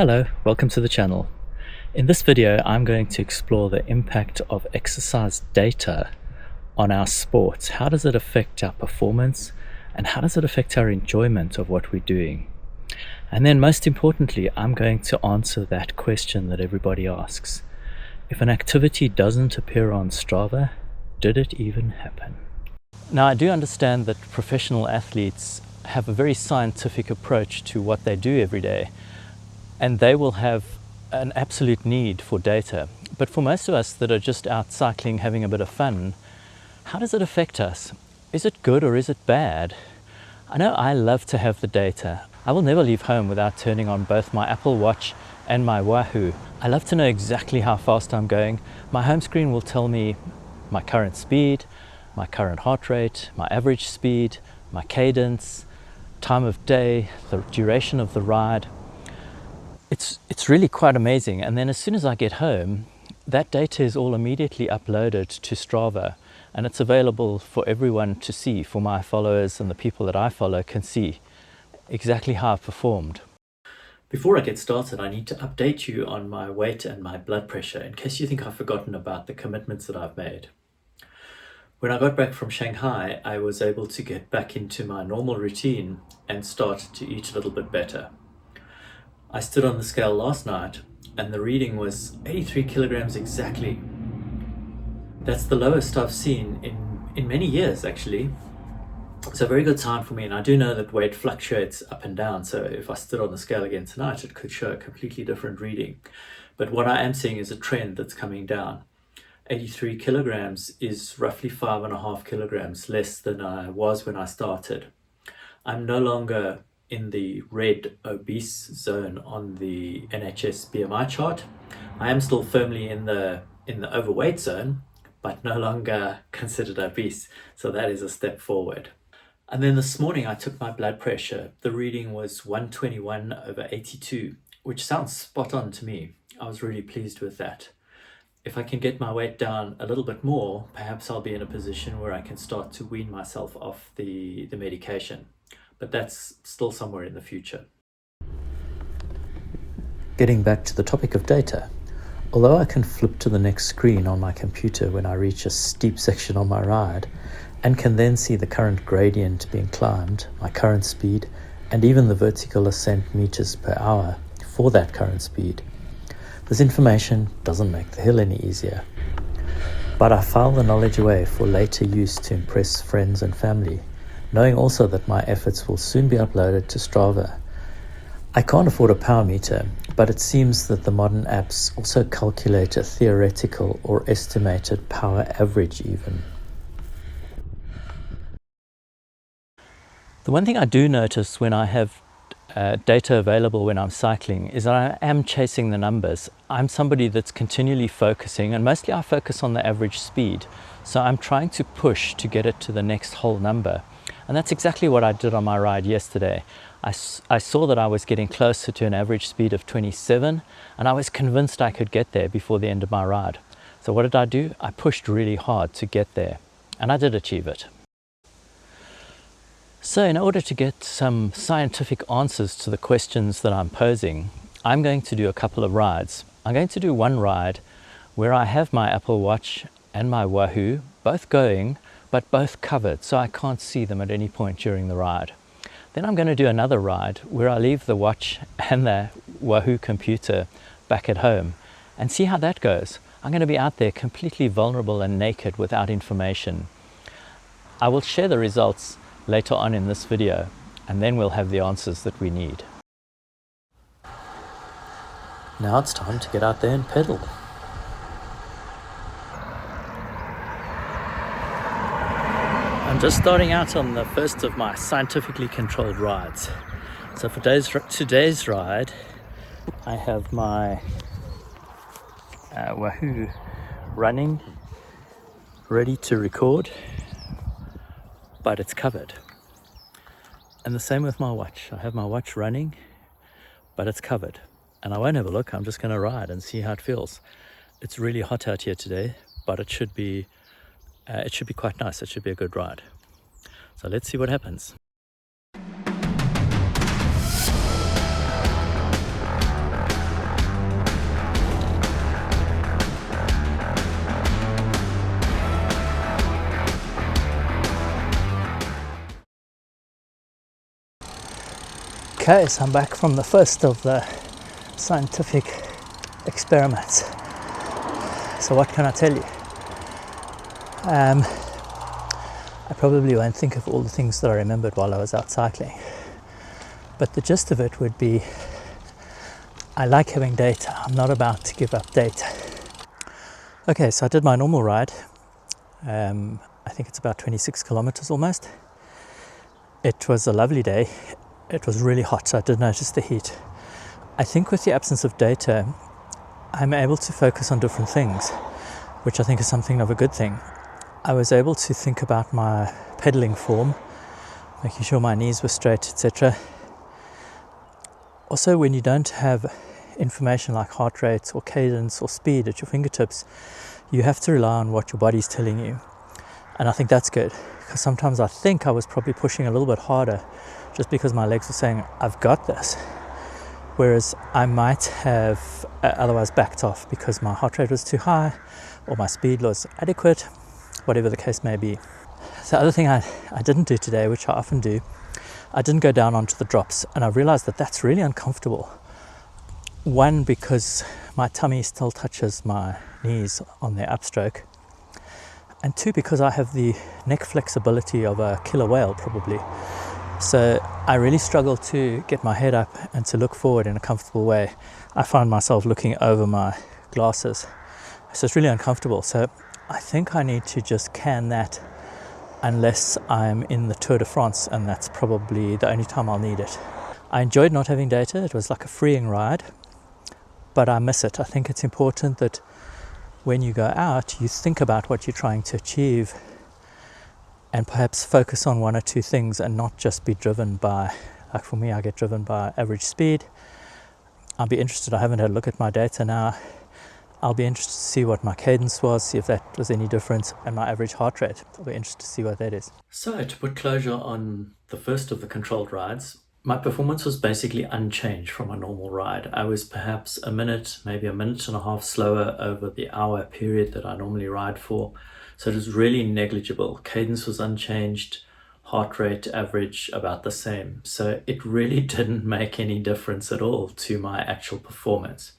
Hello, welcome to the channel. In this video, I'm going to explore the impact of exercise data on our sports. How does it affect our performance and how does it affect our enjoyment of what we're doing? And then most importantly, I'm going to answer that question that everybody asks. If an activity doesn't appear on Strava, did it even happen? Now, I do understand that professional athletes have a very scientific approach to what they do every day, and they will have an absolute need for data. But for most of us that are just out cycling, having a bit of fun, how does it affect us? Is it good or is it bad? I know I love to have the data. I will never leave home without turning on both my Apple Watch and my Wahoo. I love to know exactly how fast I'm going. My home screen will tell me my current speed, my current heart rate, my average speed, my cadence, time of day, the duration of the ride. It's really quite amazing. And then as soon as I get home, that data is all immediately uploaded to Strava, and it's available for everyone to see, for my followers, and the people that I follow can see exactly how I've performed. Before I get started, I need to update you on my weight and my blood pressure in case you think I've forgotten about the commitments that I've made. When I got back from Shanghai, I was able to get back into my normal routine and start to eat a little bit better. I stood on the scale last night and the reading was 83 kilograms exactly. That's the lowest I've seen in many years, actually. It's a very good sign for me, and I do know that weight fluctuates up and down, so if I stood on the scale again tonight, it could show a completely different reading. But what I am seeing is a trend that's coming down. 83 kilograms is roughly 5.5 kilograms less than I was when I started. I'm no longer in the red obese zone on the NHS BMI chart. I am still firmly in the overweight zone, but no longer considered obese. So that is a step forward. And then this morning I took my blood pressure. The reading was 121/82, which sounds spot on to me. I was really pleased with that. If I can get my weight down a little bit more, perhaps I'll be in a position where I can start to wean myself off the medication. But that's still somewhere in the future. Getting back to the topic of data, although I can flip to the next screen on my computer when I reach a steep section on my ride, and can then see the current gradient being climbed, my current speed, and even the vertical ascent meters per hour for that current speed, this information doesn't make the hill any easier. But I file the knowledge away for later use to impress friends and family, knowing also that my efforts will soon be uploaded to Strava. I can't afford a power meter, but it seems that the modern apps also calculate a theoretical or estimated power average even. The one thing I do notice when I have data available when I'm cycling is that I am chasing the numbers. I'm somebody that's continually focusing, and mostly I focus on the average speed. So I'm trying to push to get it to the next whole number. And that's exactly what I did on my ride yesterday. I saw that I was getting closer to an average speed of 27, and I was convinced I could get there before the end of my ride. So what did I do? I pushed really hard to get there, and I did achieve it. So in order to get some scientific answers to the questions that I'm posing, I'm going to do a couple of rides. I'm going to do one ride where I have my Apple Watch and my Wahoo both going, but both covered, so I can't see them at any point during the ride. Then I'm going to do another ride where I leave the watch and the Wahoo computer back at home and see how that goes. I'm going to be out there completely vulnerable and naked without information. I will share the results later on in this video, and then we'll have the answers that we need. Now it's time to get out there and pedal. I'm just starting out on the first of my scientifically controlled rides. So for today's ride, I have my Wahoo running, ready to record, but it's covered. And the same with my watch. I have my watch running, but it's covered. And I won't have a look, I'm just going to ride and see how it feels. It's really hot out here today, but it should be quite nice. It should be a good ride. So let's see what happens. Okay, so I'm back from the first of the scientific experiments. So what can I tell you? I probably won't think of all the things that I remembered while I was out cycling, but the gist of it would be I like having data. I'm not about to give up data. Okay, so I did my normal ride. I think it's about 26 kilometers almost. It was a lovely day. It was really hot, so I did notice the heat. I think with the absence of data, I'm able to focus on different things, which I think is something of a good thing. I was able to think about my pedaling form, making sure my knees were straight, etc. Also, when you don't have information like heart rate or cadence or speed at your fingertips, you have to rely on what your body's telling you. And I think that's good, because sometimes I think I was probably pushing a little bit harder just because my legs were saying, I've got this. Whereas I might have otherwise backed off because my heart rate was too high or my speed was adequate, whatever the case may be. The other thing I didn't do today, which I often do, I didn't go down onto the drops, and I realized that that's really uncomfortable. One, because my tummy still touches my knees on their upstroke, and two, because I have the neck flexibility of a killer whale probably. So I really struggle to get my head up and to look forward in a comfortable way. I find myself looking over my glasses, so it's really uncomfortable. So I think I need to just can that unless I'm in the Tour de France, and that's probably the only time I'll need it. I enjoyed not having data. It was like a freeing ride, but I miss it. I think it's important that when you go out, you think about what you're trying to achieve and perhaps focus on one or two things and not just be driven by, like for me, I get driven by average speed. I'll be interested. I haven't had a look at my data now. I'll be interested to see what my cadence was, see if that was any different, and my average heart rate. I'll be interested to see what that is. So to put closure on the first of the controlled rides, my performance was basically unchanged from a normal ride. I was perhaps a minute, maybe a minute and a half slower over the hour period that I normally ride for. So it was really negligible. Cadence was unchanged, heart rate average about the same. So it really didn't make any difference at all to my actual performance.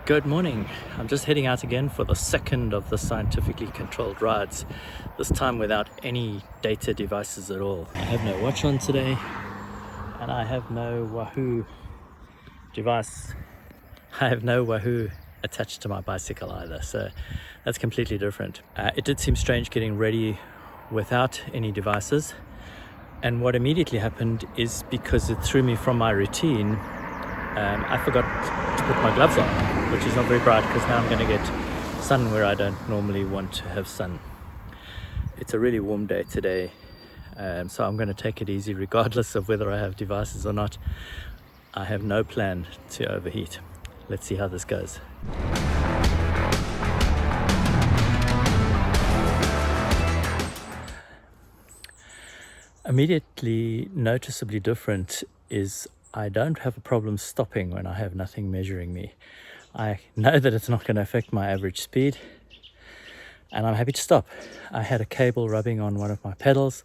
Good morning. I'm just heading out again for the second of the scientifically controlled rides, this time without any data devices at all. I have no watch on today, and I have no Wahoo device. I have no Wahoo attached to my bicycle either, so that's completely different. It did seem strange getting ready without any devices, and what immediately happened is, because it threw me from my routine, I forgot to put my gloves on, which is not very bright because now I'm going to get sun where I don't normally want to have sun. It's a really warm day today, so I'm going to take it easy regardless of whether I have devices or not. I have no plan to overheat. Let's see how this goes. Immediately noticeably different is I don't have a problem stopping when I have nothing measuring me. I know that it's not going to affect my average speed, and I'm happy to stop. I had a cable rubbing on one of my pedals.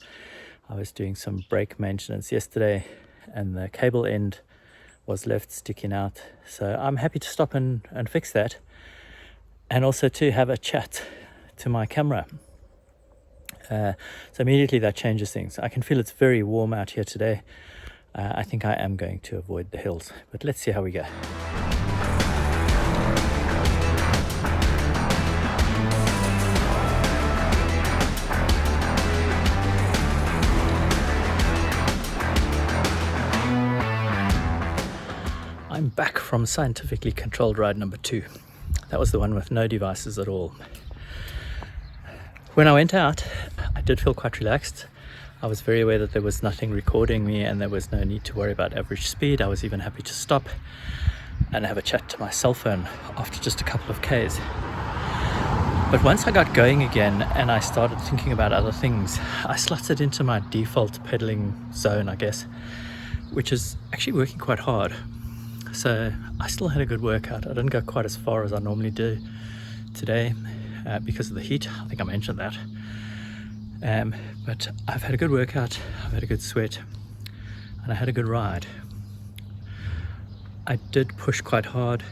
I was doing some brake maintenance yesterday, and the cable end was left sticking out. So I'm happy to stop and fix that, and also to have a chat to my camera. So immediately that changes things. I can feel it's very warm out here today. I think I am going to avoid the hills, but let's see how we go. I'm back from scientifically controlled ride number 2. That was the one with no devices at all. When I went out, I did feel quite relaxed. I was very aware that there was nothing recording me and there was no need to worry about average speed. I was even happy to stop and have a chat to my cell phone after just a couple of Ks. But once I got going again and I started thinking about other things, I slotted into my default pedaling zone, I guess, which is actually working quite hard. So I still had a good workout. I didn't go quite as far as I normally do today because of the heat. I think I mentioned that. But I've had a good workout, I've had a good sweat, and I had a good ride. I did push quite hard.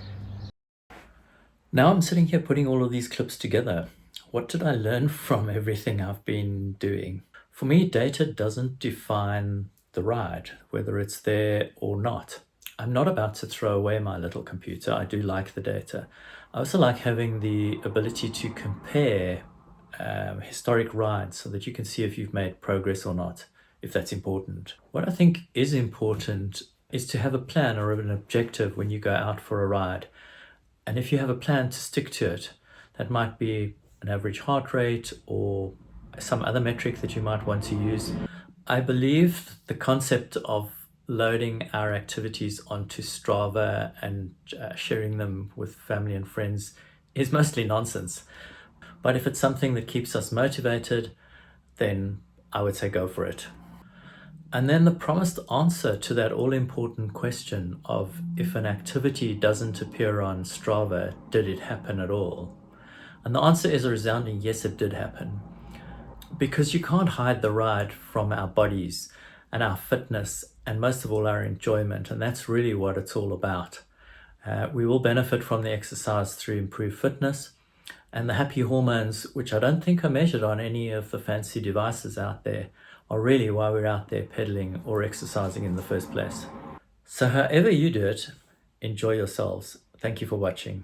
Now I'm sitting here putting all of these clips together. What did I learn from everything I've been doing? For me, data doesn't define the ride, whether it's there or not. I'm not about to throw away my little computer. I do like the data. I also like having the ability to compare historic rides so that you can see if you've made progress or not, if that's important. What I think is important is to have a plan or an objective when you go out for a ride. And if you have a plan to stick to it, that might be an average heart rate or some other metric that you might want to use. I believe the concept of loading our activities onto Strava and sharing them with family and friends is mostly nonsense. But if it's something that keeps us motivated, then I would say go for it. And then the promised answer to that all-important question of if an activity doesn't appear on Strava, did it happen at all? And the answer is a resounding yes, it did happen. Because you can't hide the ride from our bodies and our fitness and most of all our enjoyment, and that's really what it's all about. We will benefit from the exercise through improved fitness and the happy hormones, which I don't think are measured on any of the fancy devices out there, are really why we're out there pedaling or exercising in the first place. So however you do it, enjoy yourselves. Thank you for watching.